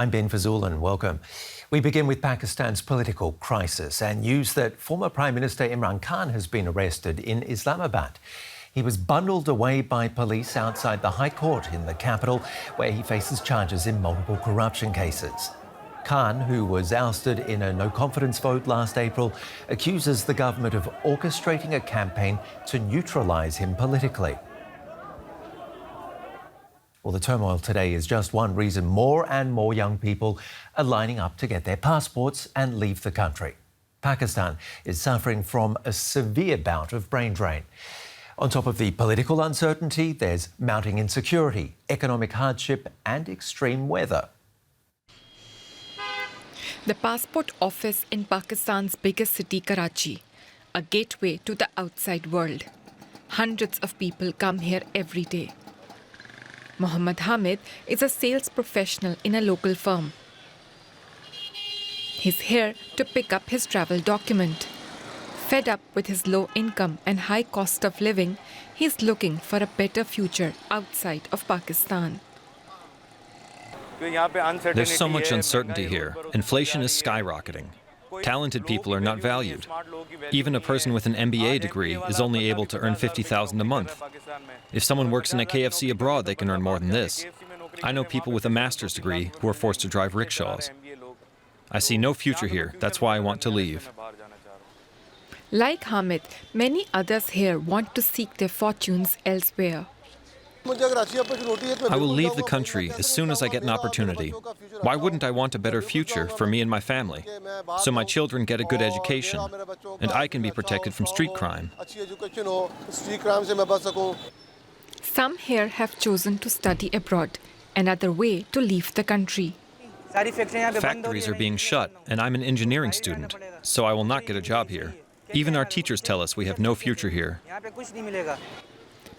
I'm Ben Fazul, welcome. We begin with Pakistan's political crisis and news that former Prime Minister Imran Khan has been arrested in Islamabad. He was bundled away by police outside the High Court in the capital, where he faces charges in multiple corruption cases. Khan, who was ousted in a no-confidence vote last April, accuses the government of orchestrating a campaign to neutralize him politically. Well, the turmoil today is just one reason more and more young people are lining up to get their passports and leave the country. Pakistan is suffering from a severe bout of brain drain. On top of the political uncertainty, there's mounting insecurity, economic hardship and extreme weather. The passport office in Pakistan's biggest city, Karachi, a gateway to the outside world. Hundreds of people come here every day. Mohammad Hamid is a sales professional in a local firm. He's here to pick up his travel document. Fed up with his low income and high cost of living, he's looking for a better future outside of Pakistan. There's so much uncertainty here. Inflation is skyrocketing. Talented people are not valued. Even a person with an MBA degree is only able to earn $50,000 a month. If someone works in a KFC abroad, they can earn more than this. I know people with a master's degree who are forced to drive rickshaws. I see no future here. That's why I want to leave. Like Hamid, many others here want to seek their fortunes elsewhere. I will leave the country as soon as I get an opportunity. Why wouldn't I want a better future for me and my family? So my children get a good education, and I can be protected from street crime. Some here have chosen to study abroad, another way to leave the country. Factories are being shut, and I'm an engineering student, so I will not get a job here. Even our teachers tell us we have no future here.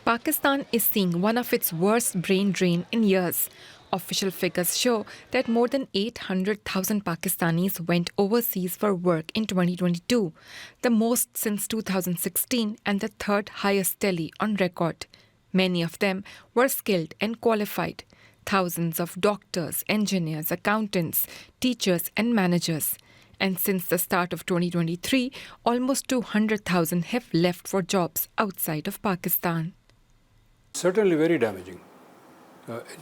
Pakistan is seeing one of its worst brain drain in years. Official figures show that more than 800,000 Pakistanis went overseas for work in 2022, the most since 2016 and the third highest tally on record. Many of them were skilled and qualified. Thousands of doctors, engineers, accountants, teachers and managers. And since the start of 2023, almost 200,000 have left for jobs outside of Pakistan. Certainly very damaging.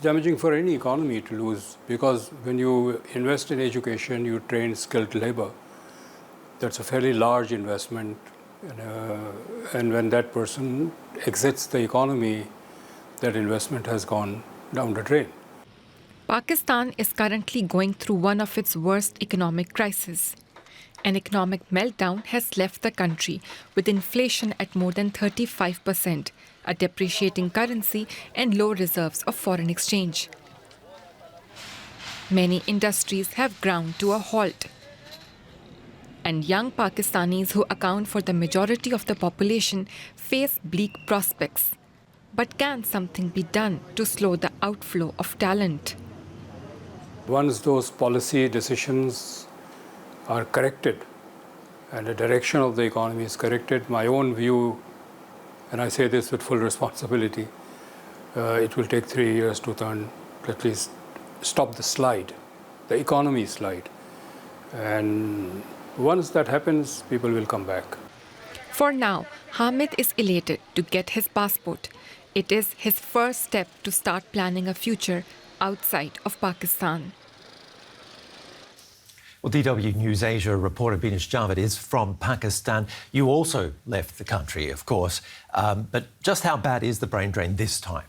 Damaging for any economy to lose, because when you invest in education, you train skilled labor. That's a fairly large investment. And when that person exits the economy, that investment has gone down the drain. Pakistan is currently going through one of its worst economic crises. An economic meltdown has left the country with inflation at more than 35%, a depreciating currency and low reserves of foreign exchange. Many industries have ground to a halt. And young Pakistanis, who account for the majority of the population, face bleak prospects. But can something be done to slow the outflow of talent? Once those policy decisions are corrected and the direction of the economy is corrected, my own view, and I say this with full responsibility, it will take 3 years to at least stop the slide, the economy slide. And once that happens, people will come back. For now, Hamid is elated to get his passport. It is his first step to start planning a future outside of Pakistan. Well, DW News Asia reporter Binish Javed is from Pakistan. You also left the country, of course. But just how bad is the brain drain this time?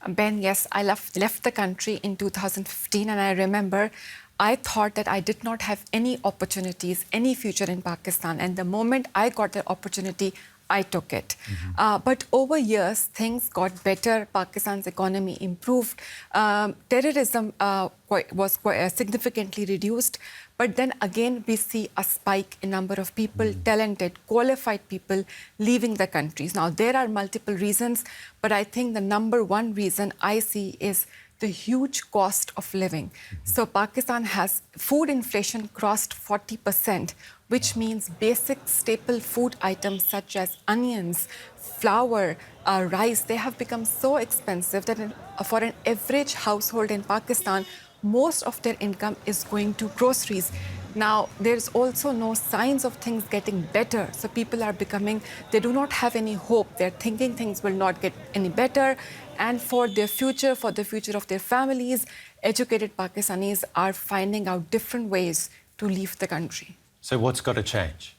Ben, yes, I left the country in 2015, and I remember I thought that I did not have any opportunities, any future in Pakistan. And the moment I got the opportunity, I took it. But over years, things got better. Pakistan's economy improved. Terrorism was significantly reduced. But then again, we see a spike in number of people, talented, qualified people leaving the countries. Now, there are multiple reasons, but I think the number one reason I see is the huge cost of living. So Pakistan has food inflation crossed 40%, which means basic staple food items such as onions, flour, rice, they have become so expensive that for an average household in Pakistan, most of their income is going to groceries. Now, there's also no signs of things getting better. So people are they do not have any hope. They're thinking things will not get any better. And for their future, for the future of their families, educated Pakistanis are finding out different ways to leave the country. So what's got to change?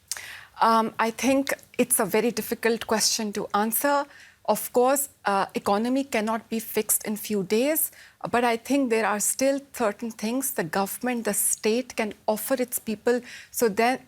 I think it's a very difficult question to answer. Of course, economy cannot be fixed in few days, but I think there are still certain things the government, the state can offer its people so there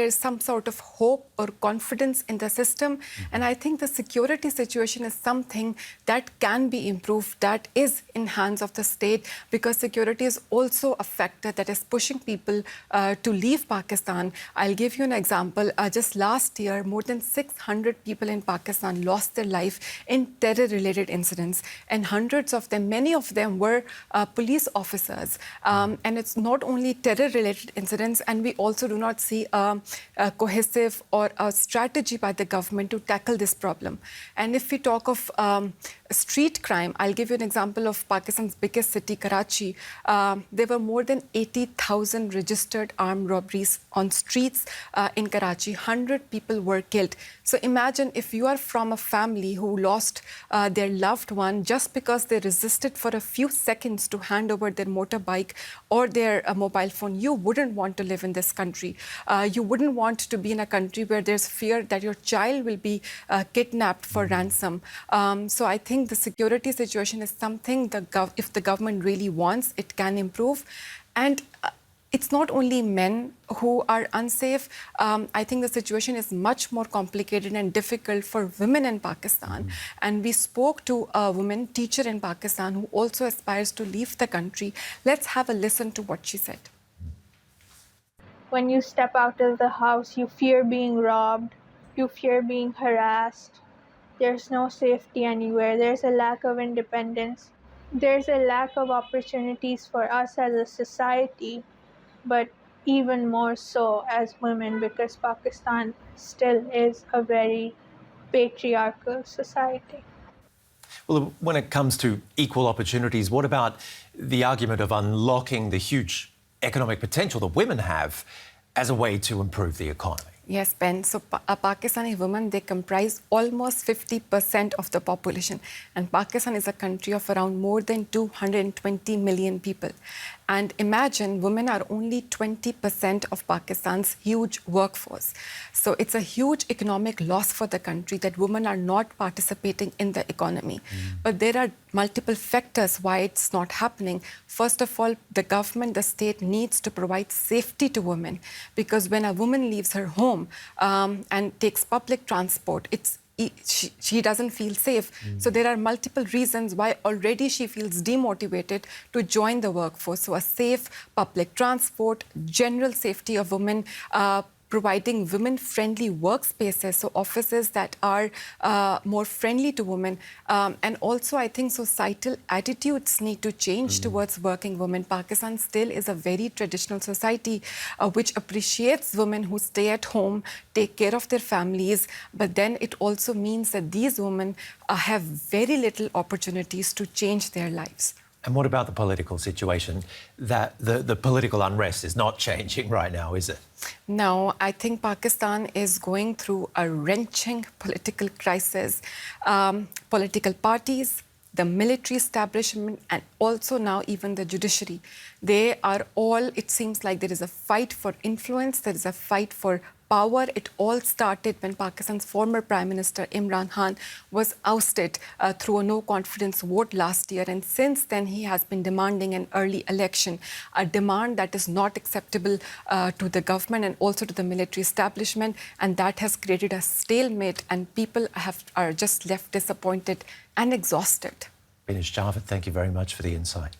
is some sort of hope or confidence in the system. And I think the security situation is something that can be improved, that is in hands of the state, because security is also a factor that is pushing people to leave Pakistan. I'll give you an example. Just last year, more than 600 people in Pakistan lost their life in terror-related incidents, and hundreds of them, many of them were police officers. And it's not only terror-related incidents, and we also do not see a cohesive or a strategy by the government to tackle this problem. And if we talk of street crime, I'll give you an example of Pakistan's biggest city, Karachi. There were more than 80,000 registered armed robberies on streets in Karachi. 100 people were killed. So imagine if you are from a family who lost their loved one just because they resisted for a few seconds to hand over their motorbike or their mobile phone. You wouldn't want to live in this country. You wouldn't want to be in a country where there's fear that your child will be kidnapped for ransom. So I think the security situation is something if the government really wants, it can improve. And it's not only men who are unsafe. I think the situation is much more complicated and difficult for women in Pakistan. And we spoke to a woman teacher in Pakistan who also aspires to leave the country. Let's have a listen to what she said. When you step out of the house, you fear being robbed, you fear being harassed. There's no safety anywhere. There's a lack of independence. There's a lack of opportunities for us as a society, but even more so as women, because Pakistan still is a very patriarchal society. Well, when it comes to equal opportunities, what about the argument of unlocking the huge economic potential that women have as a way to improve the economy? Yes, Ben. So Pakistani women, they comprise almost 50% of the population. And Pakistan is a country of around more than 220 million people. And imagine women are only 20% of Pakistan's huge workforce. So it's a huge economic loss for the country that women are not participating in the economy. But there are multiple factors why it's not happening. First of all, the government, the state needs to provide safety to women, because when a woman leaves her home and takes public transport, she doesn't feel safe. So there are multiple reasons why already she feels demotivated to join the workforce. So a safe public transport, general safety of women, providing women-friendly workspaces, so offices that are more friendly to women. And also, I think societal attitudes need to change towards working women. Pakistan still is a very traditional society which appreciates women who stay at home, take care of their families, but then it also means that these women have very little opportunities to change their lives. And what about the political situation? That the political unrest is not changing right now, is it? No, I think Pakistan is going through a wrenching political crisis. Political parties, the military establishment, and also now even the judiciary. They are all, it seems like there is a fight for influence, there is a fight for power. It all started when Pakistan's former Prime Minister Imran Khan was ousted through a no-confidence vote last year. And since then, he has been demanding an early election, a demand that is not acceptable to the government and also to the military establishment. And that has created a stalemate, and people are just left disappointed and exhausted. Binish Javed, thank you very much for the insight.